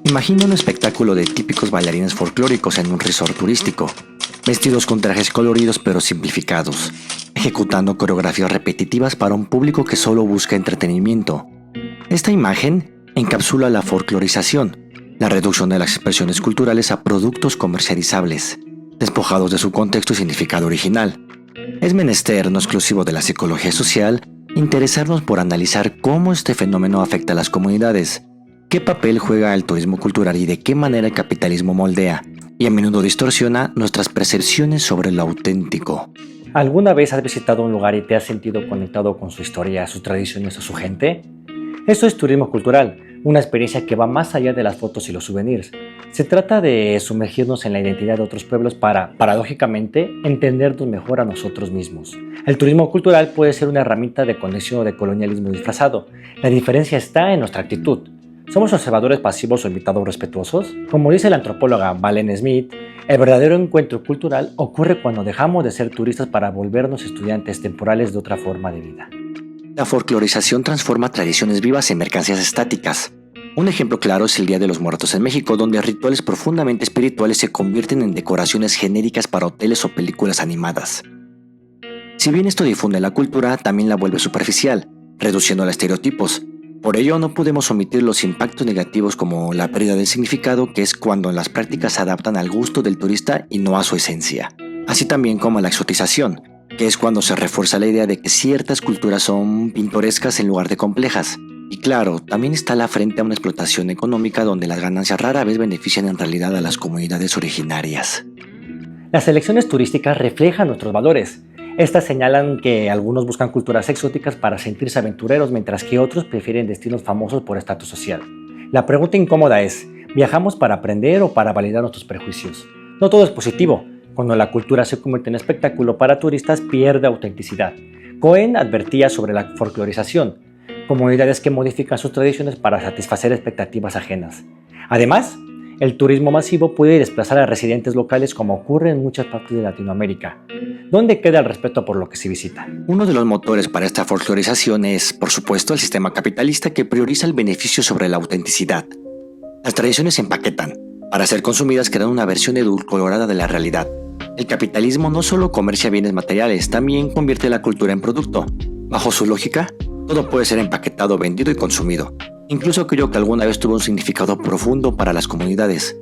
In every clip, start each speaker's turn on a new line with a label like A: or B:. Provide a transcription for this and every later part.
A: Imagina un espectáculo de típicos bailarines folclóricos en un resort turístico, vestidos con trajes coloridos pero simplificados, ejecutando coreografías repetitivas para un público que solo busca entretenimiento. Esta imagen encapsula la folclorización, la reducción de las expresiones culturales a productos comercializables, despojados de su contexto y significado original. Es menester, no exclusivo de la psicología social, interesarnos por analizar cómo este fenómeno afecta a las comunidades, qué papel juega el turismo cultural y de qué manera el capitalismo moldea y a menudo distorsiona nuestras percepciones sobre lo auténtico.
B: ¿Alguna vez has visitado un lugar y te has sentido conectado con su historia, sus tradiciones o su gente? Eso es turismo cultural, una experiencia que va más allá de las fotos y los souvenirs. Se trata de sumergirnos en la identidad de otros pueblos para, paradójicamente, entendernos mejor a nosotros mismos. El turismo cultural puede ser una herramienta de conexión o de colonialismo disfrazado. La diferencia está en nuestra actitud. ¿Somos observadores pasivos o invitados respetuosos? Como dice la antropóloga Valen Smith, el verdadero encuentro cultural ocurre cuando dejamos de ser turistas para volvernos estudiantes temporales de otra forma de vida.
A: La folclorización transforma tradiciones vivas en mercancías estáticas. Un ejemplo claro es el Día de los Muertos en México, donde rituales profundamente espirituales se convierten en decoraciones genéricas para hoteles o películas animadas. Si bien esto difunde la cultura, también la vuelve superficial, reduciéndola a estereotipos. Por ello, no podemos omitir los impactos negativos como la pérdida del significado, que es cuando las prácticas se adaptan al gusto del turista y no a su esencia. Así también como la exotización, que es cuando se refuerza la idea de que ciertas culturas son pintorescas en lugar de complejas. Y claro, también está la frente a una explotación económica donde las ganancias rara vez benefician en realidad a las comunidades originarias.
B: Las selecciones turísticas reflejan nuestros valores. Estas señalan que algunos buscan culturas exóticas para sentirse aventureros, mientras que otros prefieren destinos famosos por estatus social. La pregunta incómoda es, ¿viajamos para aprender o para validar nuestros prejuicios? No todo es positivo. Cuando la cultura se convierte en espectáculo para turistas, pierde autenticidad. Cohen advertía sobre la folclorización, comunidades que modifican sus tradiciones para satisfacer expectativas ajenas. Además, el turismo masivo puede desplazar a residentes locales como ocurre en muchas partes de Latinoamérica. ¿Dónde queda el respeto por lo que se visita?
A: Uno de los motores para esta folclorización es, por supuesto, el sistema capitalista que prioriza el beneficio sobre la autenticidad. Las tradiciones se empaquetan. Para ser consumidas crean una versión edulcorada de la realidad. El capitalismo no solo comercia bienes materiales, también convierte la cultura en producto. Bajo su lógica, todo puede ser empaquetado, vendido y consumido. Incluso aquello que alguna vez tuvo un significado profundo para las comunidades.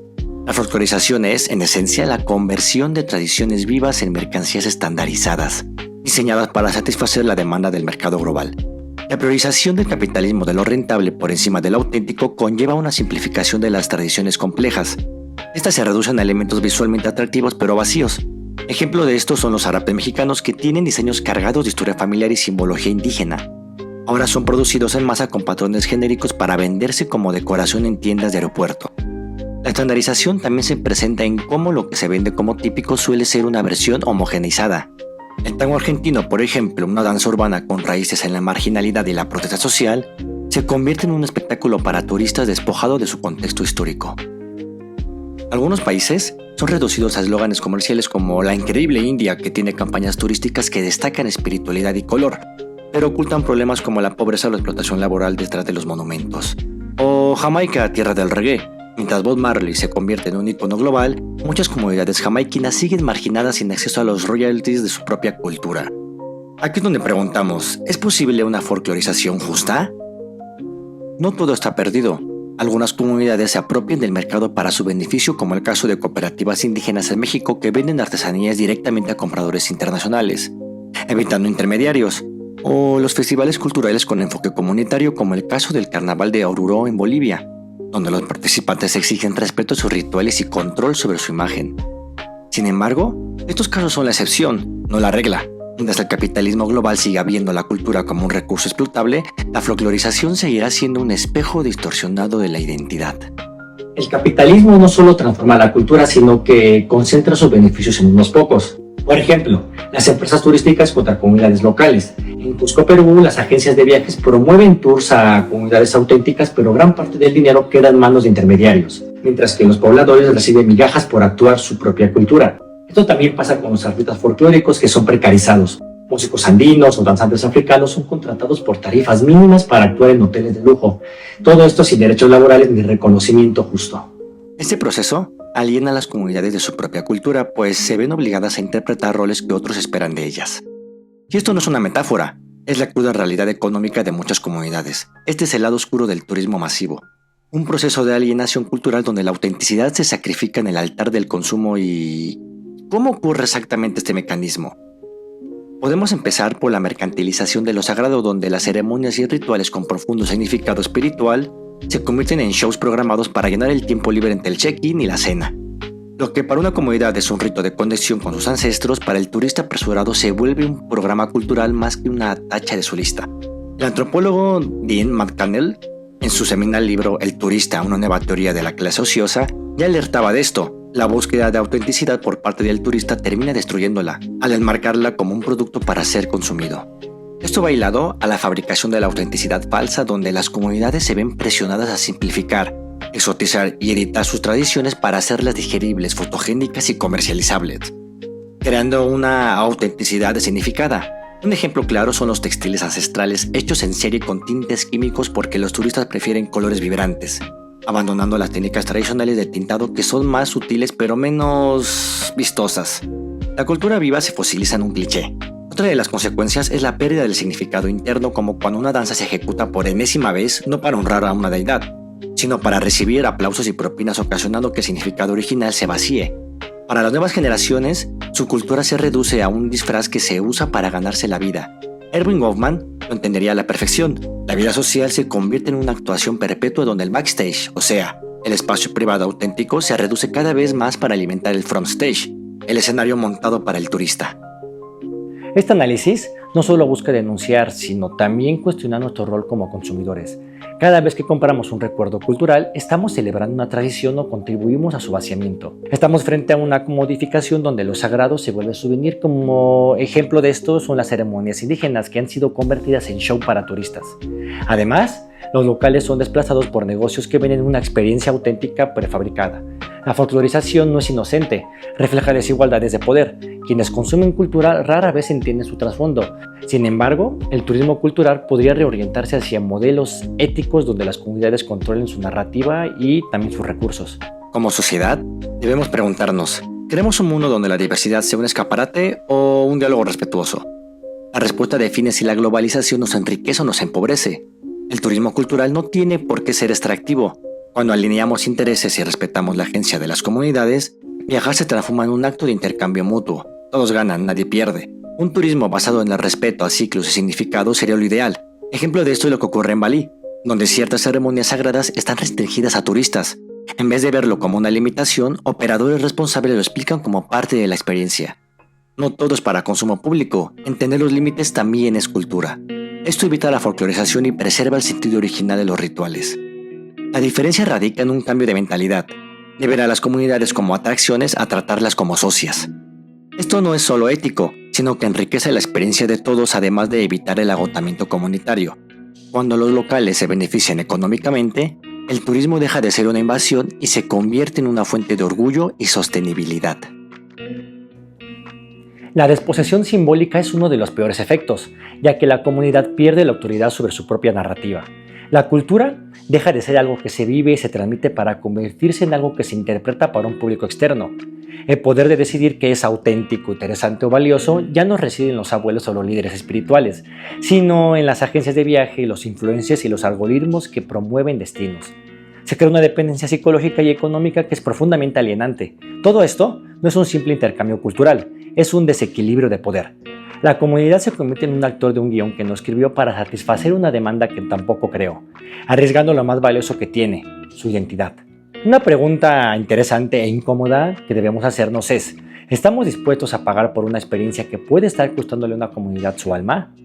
A: La folclorización es, en esencia, la conversión de tradiciones vivas en mercancías estandarizadas, diseñadas para satisfacer la demanda del mercado global. La priorización del capitalismo de lo rentable por encima de lo auténtico conlleva una simplificación de las tradiciones complejas. Estas se reducen a elementos visualmente atractivos pero vacíos. Ejemplo de esto son los zarapes mexicanos, que tienen diseños cargados de historia familiar y simbología indígena. Ahora son producidos en masa con patrones genéricos para venderse como decoración en tiendas de aeropuerto. La estandarización también se presenta en cómo lo que se vende como típico suele ser una versión homogeneizada. El tango argentino, por ejemplo, una danza urbana con raíces en la marginalidad y la protesta social, se convierte en un espectáculo para turistas despojado de su contexto histórico. Algunos países son reducidos a eslóganes comerciales como la increíble India, que tiene campañas turísticas que destacan espiritualidad y color, pero ocultan problemas como la pobreza o la explotación laboral detrás de los monumentos. O Jamaica, tierra del reggae. Mientras Bob Marley se convierte en un icono global, muchas comunidades jamaiquinas siguen marginadas sin acceso a los royalties de su propia cultura. Aquí es donde preguntamos, ¿es posible una folclorización justa? No todo está perdido. Algunas comunidades se apropian del mercado para su beneficio, como el caso de cooperativas indígenas en México que venden artesanías directamente a compradores internacionales, evitando intermediarios. O los festivales culturales con enfoque comunitario, como el caso del Carnaval de Oruro en Bolivia, donde los participantes exigen respeto a sus rituales y control sobre su imagen. Sin embargo, estos casos son la excepción, no la regla. Mientras el capitalismo global siga viendo la cultura como un recurso explotable, la folclorización seguirá siendo un espejo distorsionado de la identidad.
B: El capitalismo no solo transforma la cultura, sino que concentra sus beneficios en unos pocos. Por ejemplo, las empresas turísticas contra comunidades locales. En Cusco, Perú, las agencias de viajes promueven tours a comunidades auténticas, pero gran parte del dinero queda en manos de intermediarios, mientras que los pobladores reciben migajas por actuar su propia cultura. Esto también pasa con los artistas folclóricos, que son precarizados. Músicos andinos o danzantes africanos son contratados por tarifas mínimas para actuar en hoteles de lujo. Todo esto sin derechos laborales ni reconocimiento justo.
A: Este proceso aliena a las comunidades de su propia cultura, pues se ven obligadas a interpretar roles que otros esperan de ellas. Y esto no es una metáfora, es la cruda realidad económica de muchas comunidades. Este es el lado oscuro del turismo masivo. Un proceso de alienación cultural donde la autenticidad se sacrifica en el altar del consumo y... ¿Cómo ocurre exactamente este mecanismo? Podemos empezar por la mercantilización de lo sagrado, donde las ceremonias y rituales con profundo significado espiritual se convierten en shows programados para llenar el tiempo libre entre el check-in y la cena. Lo que para una comunidad es un rito de conexión con sus ancestros, para el turista apresurado se vuelve un programa cultural más que una tacha de su lista. El antropólogo Dean McCannell, en su seminal libro El turista, una nueva teoría de la clase ociosa, ya alertaba de esto. La búsqueda de autenticidad por parte del turista termina destruyéndola, al enmarcarla como un producto para ser consumido. Esto va hilado a la fabricación de la autenticidad falsa, donde las comunidades se ven presionadas a simplificar, exotizar y editar sus tradiciones para hacerlas digeribles, fotogénicas y comercializables, creando una autenticidad designificada. Un ejemplo claro son los textiles ancestrales hechos en serie con tintes químicos porque los turistas prefieren colores vibrantes, abandonando las técnicas tradicionales de tintado que son más sutiles pero menos vistosas. La cultura viva se fosiliza en un cliché. Otra de las consecuencias es la pérdida del significado interno, como cuando una danza se ejecuta por enésima vez no para honrar a una deidad, sino para recibir aplausos y propinas, ocasionando que el significado original se vacíe. Para las nuevas generaciones, su cultura se reduce a un disfraz que se usa para ganarse la vida. Erving Goffman lo entendería a la perfección. La vida social se convierte en una actuación perpetua donde el backstage, o sea, el espacio privado auténtico, se reduce cada vez más para alimentar el frontstage, el escenario montado para el turista.
B: Este análisis no solo busca denunciar, sino también cuestionar nuestro rol como consumidores. Cada vez que compramos un recuerdo cultural, estamos celebrando una tradición o contribuimos a su vaciamiento. Estamos frente a una comodificación donde lo sagrado se vuelve souvenir. Como ejemplo de esto son las ceremonias indígenas, que han sido convertidas en show para turistas. Además, los locales son desplazados por negocios que venden una experiencia auténtica prefabricada. La folclorización no es inocente, refleja desigualdades de poder. Quienes consumen cultura rara vez entienden su trasfondo. Sin embargo, el turismo cultural podría reorientarse hacia modelos éticos donde las comunidades controlen su narrativa y también sus recursos.
A: Como sociedad, debemos preguntarnos, ¿queremos un mundo donde la diversidad sea un escaparate o un diálogo respetuoso? La respuesta define si la globalización nos enriquece o nos empobrece. El turismo cultural no tiene por qué ser extractivo. Cuando alineamos intereses y respetamos la agencia de las comunidades, viajar se transforma en un acto de intercambio mutuo. Todos ganan, nadie pierde. Un turismo basado en el respeto a ciclos y significados sería lo ideal. Ejemplo de esto es lo que ocurre en Bali, donde ciertas ceremonias sagradas están restringidas a turistas. En vez de verlo como una limitación, operadores responsables lo explican como parte de la experiencia. No todo es para consumo público, entender los límites también es cultura. Esto evita la folclorización y preserva el sentido original de los rituales. La diferencia radica en un cambio de mentalidad, de ver a las comunidades como atracciones a tratarlas como socias. Esto no es solo ético, sino que enriquece la experiencia de todos, además de evitar el agotamiento comunitario. Cuando los locales se benefician económicamente, el turismo deja de ser una invasión y se convierte en una fuente de orgullo y sostenibilidad.
B: La desposesión simbólica es uno de los peores efectos, ya que la comunidad pierde la autoridad sobre su propia narrativa. La cultura deja de ser algo que se vive y se transmite para convertirse en algo que se interpreta para un público externo. El poder de decidir qué es auténtico, interesante o valioso ya no reside en los abuelos o los líderes espirituales, sino en las agencias de viaje, los influencers y los algoritmos que promueven destinos. Se crea una dependencia psicológica y económica que es profundamente alienante. Todo esto no es un simple intercambio cultural, es un desequilibrio de poder. La comunidad se convierte en un actor de un guión que no escribió para satisfacer una demanda que tampoco creó, arriesgando lo más valioso que tiene, su identidad. Una pregunta interesante e incómoda que debemos hacernos es, ¿estamos dispuestos a pagar por una experiencia que puede estar costándole a una comunidad su alma?